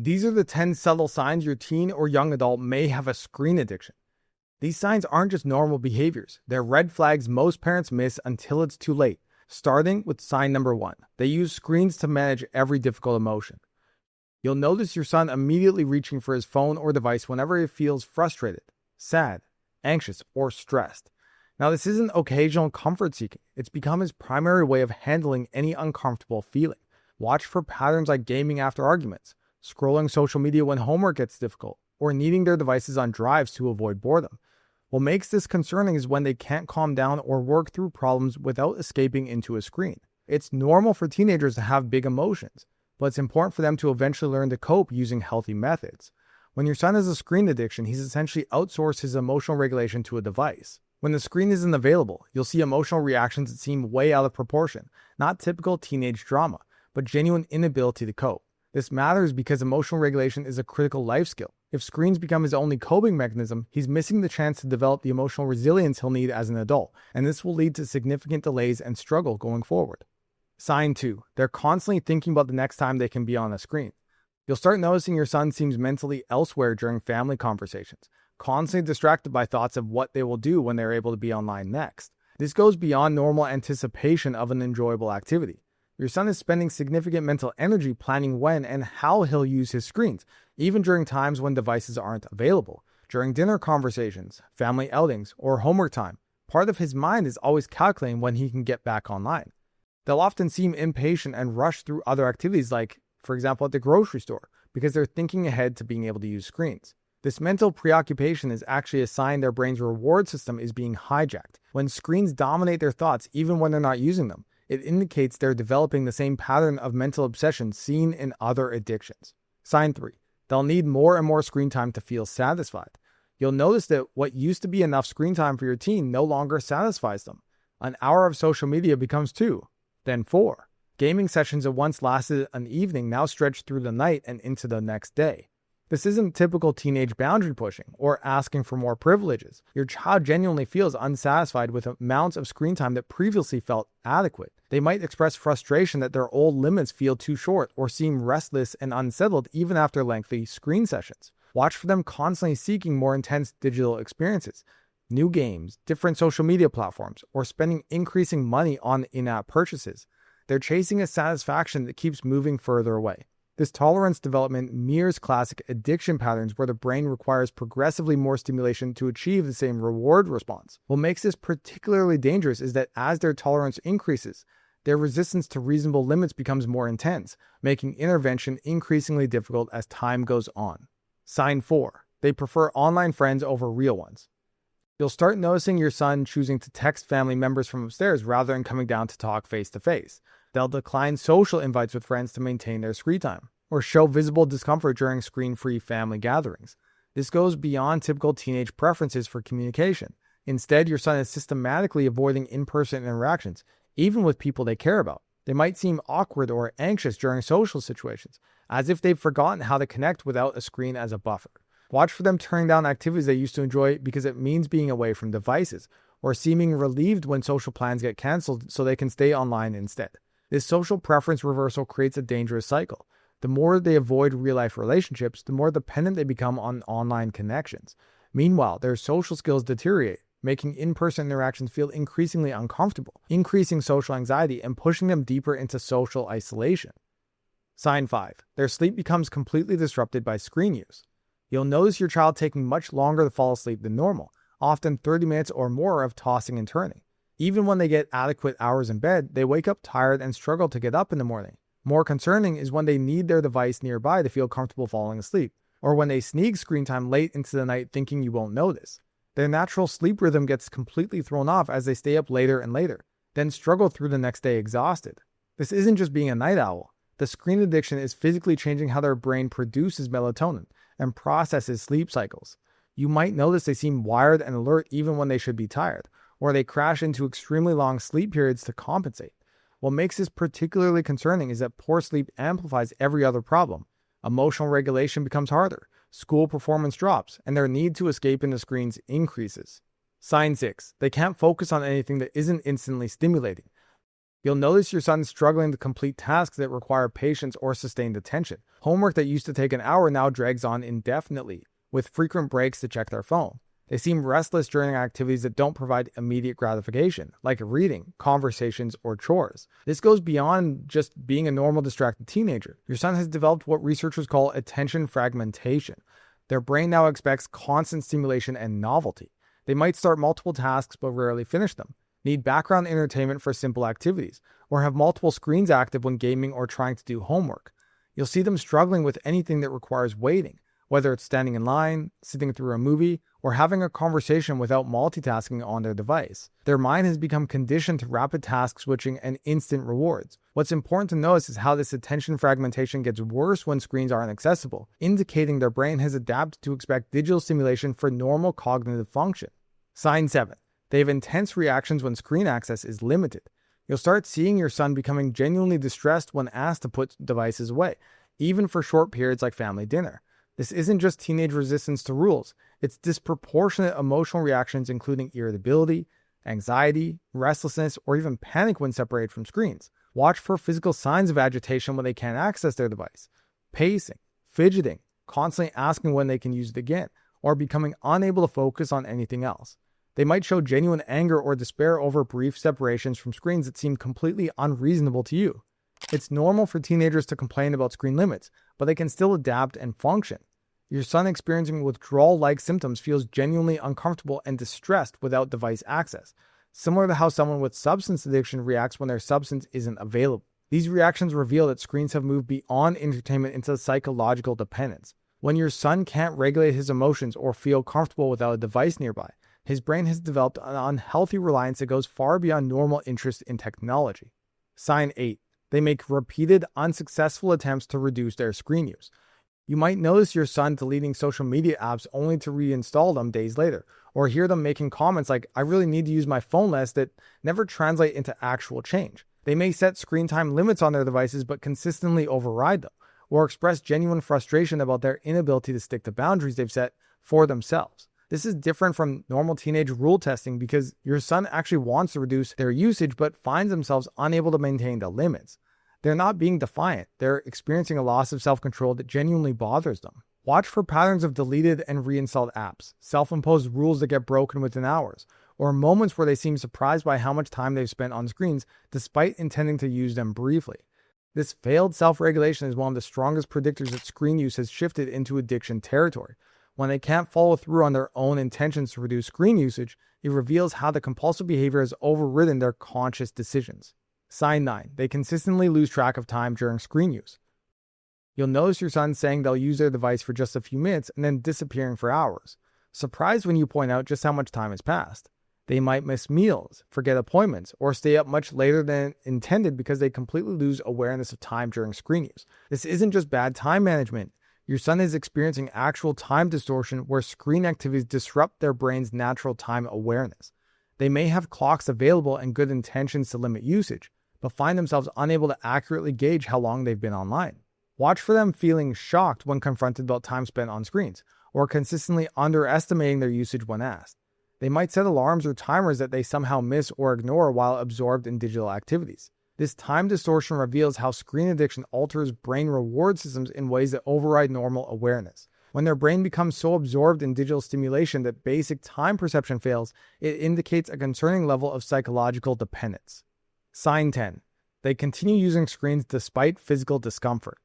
These are the 10 subtle signs your teen or young adult may have a screen addiction. These signs aren't just normal behaviors. They're red flags most parents miss until it's too late. Starting with sign number 1. They use screens to manage every difficult emotion. You'll notice your son immediately reaching for his phone or device whenever he feels frustrated, sad, anxious, or stressed. Now, this isn't occasional comfort seeking. It's become his primary way of handling any uncomfortable feeling. Watch for patterns like gaming after arguments, scrolling social media when homework gets difficult, or needing their devices on drives to avoid boredom. What makes this concerning is when they can't calm down or work through problems without escaping into a screen. It's normal for teenagers to have big emotions, but it's important for them to eventually learn to cope using healthy methods. When your son has a screen addiction, he's essentially outsourced his emotional regulation to a device. When the screen isn't available, you'll see emotional reactions that seem way out of proportion, not typical teenage drama, but genuine inability to cope. This matters because emotional regulation is a critical life skill. If screens become his only coping mechanism, he's missing the chance to develop the emotional resilience he'll need as an adult, and this will lead to significant delays and struggle going forward. Sign 2. They're constantly thinking about the next time they can be on a screen. You'll start noticing your son seems mentally elsewhere during family conversations, constantly distracted by thoughts of what they will do when they're able to be online next. This goes beyond normal anticipation of an enjoyable activity. Your son is spending significant mental energy planning when and how he'll use his screens, even during times when devices aren't available. During dinner conversations, family outings, or homework time, part of his mind is always calculating when he can get back online. They'll often seem impatient and rush through other activities like, for example, at the grocery store, because they're thinking ahead to being able to use screens. This mental preoccupation is actually a sign their brain's reward system is being hijacked. When screens dominate their thoughts even when they're not using them, it indicates they're developing the same pattern of mental obsession seen in other addictions. Sign 3. They'll need more and more screen time to feel satisfied. You'll notice that what used to be enough screen time for your teen no longer satisfies them. An hour of social media becomes 2, then 4. Gaming sessions that once lasted an evening now stretch through the night and into the next day. This isn't typical teenage boundary pushing or asking for more privileges. Your child genuinely feels unsatisfied with amounts of screen time that previously felt adequate. They might express frustration that their old limits feel too short or seem restless and unsettled even after lengthy screen sessions. Watch for them constantly seeking more intense digital experiences, new games, different social media platforms, or spending increasing money on in-app purchases. They're chasing a satisfaction that keeps moving further away. This tolerance development mirrors classic addiction patterns where the brain requires progressively more stimulation to achieve the same reward response. What makes this particularly dangerous is that as their tolerance increases, their resistance to reasonable limits becomes more intense, making intervention increasingly difficult as time goes on. Sign 4. They prefer online friends over real ones. You'll start noticing your son choosing to text family members from upstairs rather than coming down to talk face to face. They'll decline social invites with friends to maintain their screen time, or show visible discomfort during screen-free family gatherings. This goes beyond typical teenage preferences for communication. Instead, your son is systematically avoiding in-person interactions, even with people they care about. They might seem awkward or anxious during social situations, as if they've forgotten how to connect without a screen as a buffer. Watch for them turning down activities they used to enjoy because it means being away from devices, or seeming relieved when social plans get canceled so they can stay online instead. This social preference reversal creates a dangerous cycle. The more they avoid real-life relationships, the more dependent they become on online connections. Meanwhile, their social skills deteriorate, making in-person interactions feel increasingly uncomfortable, increasing social anxiety and pushing them deeper into social isolation. Sign 5. Their sleep becomes completely disrupted by screen use. You'll notice your child taking much longer to fall asleep than normal, often 30 minutes or more of tossing and turning. Even when they get adequate hours in bed, they wake up tired and struggle to get up in the morning. More concerning is when they need their device nearby to feel comfortable falling asleep, or when they sneak screen time late into the night thinking you won't notice. Their natural sleep rhythm gets completely thrown off as they stay up later and later, then struggle through the next day exhausted. This isn't just being a night owl. The screen addiction is physically changing how their brain produces melatonin and processes sleep cycles. You might notice they seem wired and alert even when they should be tired, or they crash into extremely long sleep periods to compensate. What makes this particularly concerning is that poor sleep amplifies every other problem. Emotional regulation becomes harder, school performance drops, and their need to escape into screens increases. Sign 6. They can't focus on anything that isn't instantly stimulating. You'll notice your son struggling to complete tasks that require patience or sustained attention. Homework that used to take an hour now drags on indefinitely, with frequent breaks to check their phone. They seem restless during activities that don't provide immediate gratification, like reading, conversations, or chores. This goes beyond just being a normal distracted teenager. Your son has developed what researchers call attention fragmentation. Their brain now expects constant stimulation and novelty. They might start multiple tasks but rarely finish them, need background entertainment for simple activities, or have multiple screens active when gaming or trying to do homework. You'll see them struggling with anything that requires waiting, whether it's standing in line, sitting through a movie, or having a conversation without multitasking on their device. Their mind has become conditioned to rapid task switching and instant rewards. What's important to notice is how this attention fragmentation gets worse when screens aren't accessible, indicating their brain has adapted to expect digital stimulation for normal cognitive function. Sign 7. They have intense reactions when screen access is limited. You'll start seeing your son becoming genuinely distressed when asked to put devices away, even for short periods like family dinner. This isn't just teenage resistance to rules, it's disproportionate emotional reactions including irritability, anxiety, restlessness, or even panic when separated from screens. Watch for physical signs of agitation when they can't access their device. Pacing, fidgeting, constantly asking when they can use it again, or becoming unable to focus on anything else. They might show genuine anger or despair over brief separations from screens that seem completely unreasonable to you. It's normal for teenagers to complain about screen limits, but they can still adapt and function. Your son experiencing withdrawal-like symptoms feels genuinely uncomfortable and distressed without device access, similar to how someone with substance addiction reacts when their substance isn't available. These reactions reveal that screens have moved beyond entertainment into psychological dependence. When your son can't regulate his emotions or feel comfortable without a device nearby, his brain has developed an unhealthy reliance that goes far beyond normal interest in technology. Sign 8. They make repeated, unsuccessful attempts to reduce their screen use. You might notice your son deleting social media apps only to reinstall them days later, or hear them making comments like, "I really need to use my phone less," that never translate into actual change. They may set screen time limits on their devices but consistently override them, or express genuine frustration about their inability to stick to boundaries they've set for themselves. This is different from normal teenage rule testing because your son actually wants to reduce their usage but finds themselves unable to maintain the limits. They're not being defiant, they're experiencing a loss of self-control that genuinely bothers them. Watch for patterns of deleted and reinstalled apps, self-imposed rules that get broken within hours, or moments where they seem surprised by how much time they've spent on screens despite intending to use them briefly. This failed self-regulation is one of the strongest predictors that screen use has shifted into addiction territory. When they can't follow through on their own intentions to reduce screen usage, it reveals how the compulsive behavior has overridden their conscious decisions. Sign 9. They consistently lose track of time during screen use. You'll notice your son saying they'll use their device for just a few minutes and then disappearing for hours, surprised when you point out just how much time has passed. They might miss meals, forget appointments, or stay up much later than intended because they completely lose awareness of time during screen use. This isn't just bad time management. Your son is experiencing actual time distortion where screen activities disrupt their brain's natural time awareness. They may have clocks available and good intentions to limit usage, but find themselves unable to accurately gauge how long they've been online. Watch for them feeling shocked when confronted about time spent on screens, or consistently underestimating their usage when asked. They might set alarms or timers that they somehow miss or ignore while absorbed in digital activities. This time distortion reveals how screen addiction alters brain reward systems in ways that override normal awareness. When their brain becomes so absorbed in digital stimulation that basic time perception fails, it indicates a concerning level of psychological dependence. Sign 10. They continue using screens despite physical discomfort.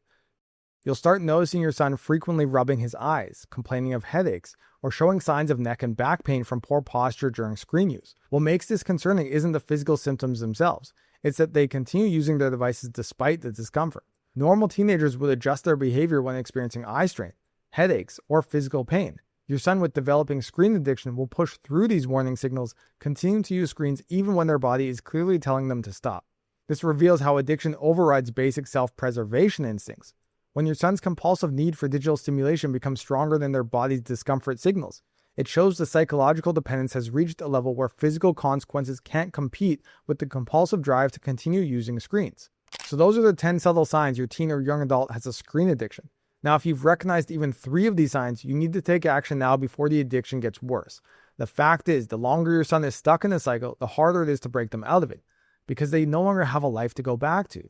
You'll start noticing your son frequently rubbing his eyes, complaining of headaches, or showing signs of neck and back pain from poor posture during screen use. What makes this concerning isn't the physical symptoms themselves, it's that they continue using their devices despite the discomfort. Normal teenagers would adjust their behavior when experiencing eye strain, headaches, or physical pain. Your son with developing screen addiction will push through these warning signals, continuing to use screens even when their body is clearly telling them to stop. This reveals how addiction overrides basic self-preservation instincts. When your son's compulsive need for digital stimulation becomes stronger than their body's discomfort signals, it shows the psychological dependence has reached a level where physical consequences can't compete with the compulsive drive to continue using screens. So those are the 10 subtle signs your teen or young adult has a screen addiction. Now, if you've recognized even 3 of these signs, you need to take action now before the addiction gets worse. The fact is, the longer your son is stuck in the cycle, the harder it is to break them out of it. because they no longer have a life to go back to.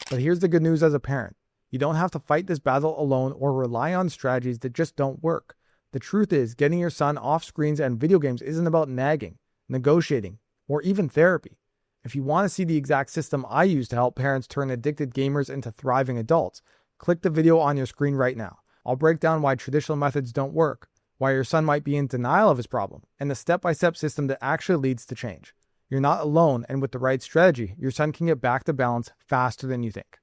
But here's the good news as a parent. You don't have to fight this battle alone or rely on strategies that just don't work. The truth is, getting your son off screens and video games isn't about nagging, negotiating, or even therapy. If you want to see the exact system I use to help parents turn addicted gamers into thriving adults, click the video on your screen right now. I'll break down why traditional methods don't work, why your son might be in denial of his problem, and the step-by-step system that actually leads to change. You're not alone, and with the right strategy, your son can get back to balance faster than you think.